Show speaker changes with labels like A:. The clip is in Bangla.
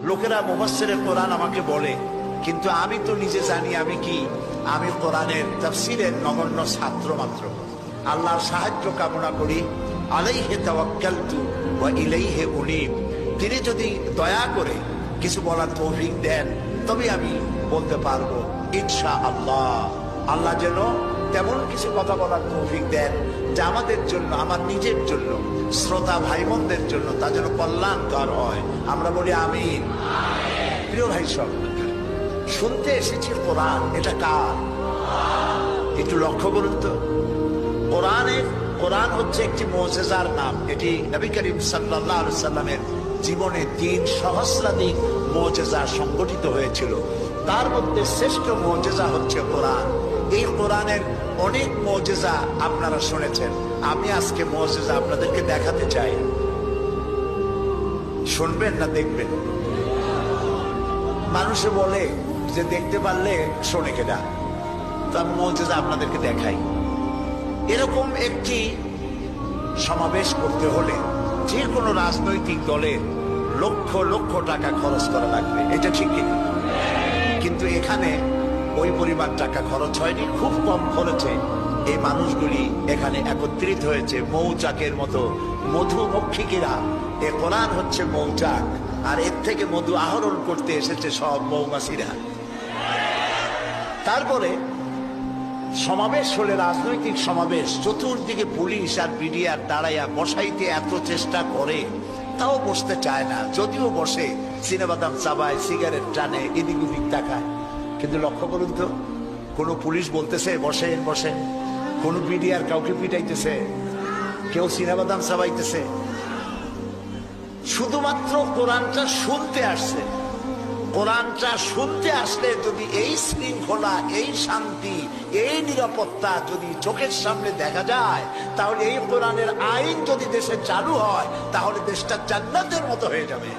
A: লোকেরা মুফাসসিরে কোরআন আমাকে বলে, কিন্তু আমি তো নিজে জানি আমি কি, আমি কোরআনের তাফসীরের নগণ্য ছাত্র মাত্র। আল্লাহর সাহায্য কামনা করি। আলাইহি তাওয়াক্কালতু ওয়া ইলাইহি উনীব। তিনি যদি দয়া করে কিছু বলার তৌফিক দেন তবে আমি বলতে পারবো ইনশাআল্লাহ। আল্লাহ যেন তেমন কিছু কথা বলার তৌফিক দেন যা আমাদের জন্য, আমার নিজের জন্য, শ্রোতা ভাই বোনদের জন্য তা যেন কল্যাণকর হয়। আমরা বলি আমিন। প্রিয় ভাই সব, শুনতে এসেছি কোরআন, এটা কার? একটু লক্ষ্য করুন তো। কোরআন হচ্ছে একটি মুজিজার নাম। এটি নবী করিম সাল্লাল্লাহু আলাইহি সাল্লামের জীবনে 3 সহস্রাধিক মুজিজা সংগঠিত হয়েছিল। তার মধ্যে শ্রেষ্ঠ মুজিজা হচ্ছে কোরআন। এই কোরআনের অনেক মুজিজা আপনারা শুনেছেন। আমি আজকে মুজিজা আপনাদেরকে দেখাতে চাই। শুনবেন না দেখবেন? মানুষে বলে যে দেখতে পারলে শোনে কেডা, তো আমি মুজিজা আপনাদেরকে দেখাই। এরকম একটি সমাবেশ করতে হলে যে কোনো রাজনৈতিক দলের লক্ষ লক্ষ টাকা খরচ করা লাগবে, এটা ঠিক কিনা? কিন্তু এখানে ওই পরিমাণ টাকা খরচ হয়নি। খুব কম খরচে এই মানুষগুলি এখানে একত্রিত হয়েছে। মৌচাকের মতো মধুমক্ষিকেরা, এ কোরআন হচ্ছে মৌচাক, আর এর থেকে মধু আহরণ করতে এসেছে সব মৌমাছিরা। তারপরে সমাবেশ হলে, রাজনৈতিক সমাবেশ, চতুর্দিকে পুলিশ আর বিডিআর দাঁড়াইয়া বসাইতে এত চেষ্টা করে, তাও বসতে চায় না। যদিও বসে, চিনাবাদাম চাবায়, সিগারেট টানে, এদিক ওদিক তাকায়। কিন্তু লক্ষ্য করুন তো, কোন পুলিশ বলতেছে বসেন বসেন, কোন বিডিআর কাউকে পিটাইতেছে, কেউ চিনাবাদাম চাবাইতেছে। শুধুমাত্র কোরআনটা শুনতে আসছে। কোরআনটা শুনতে আসলে যদি এই শৃঙ্খলা, এই শান্তি, এই নিরাপত্তা যদি চোখের সামনে দেখা যায়, তাহলে এই কোরআনের আইন যদি দেশে চালু হয়, তাহলে দেশটা জান্নাতের মতো হয়ে যাবে।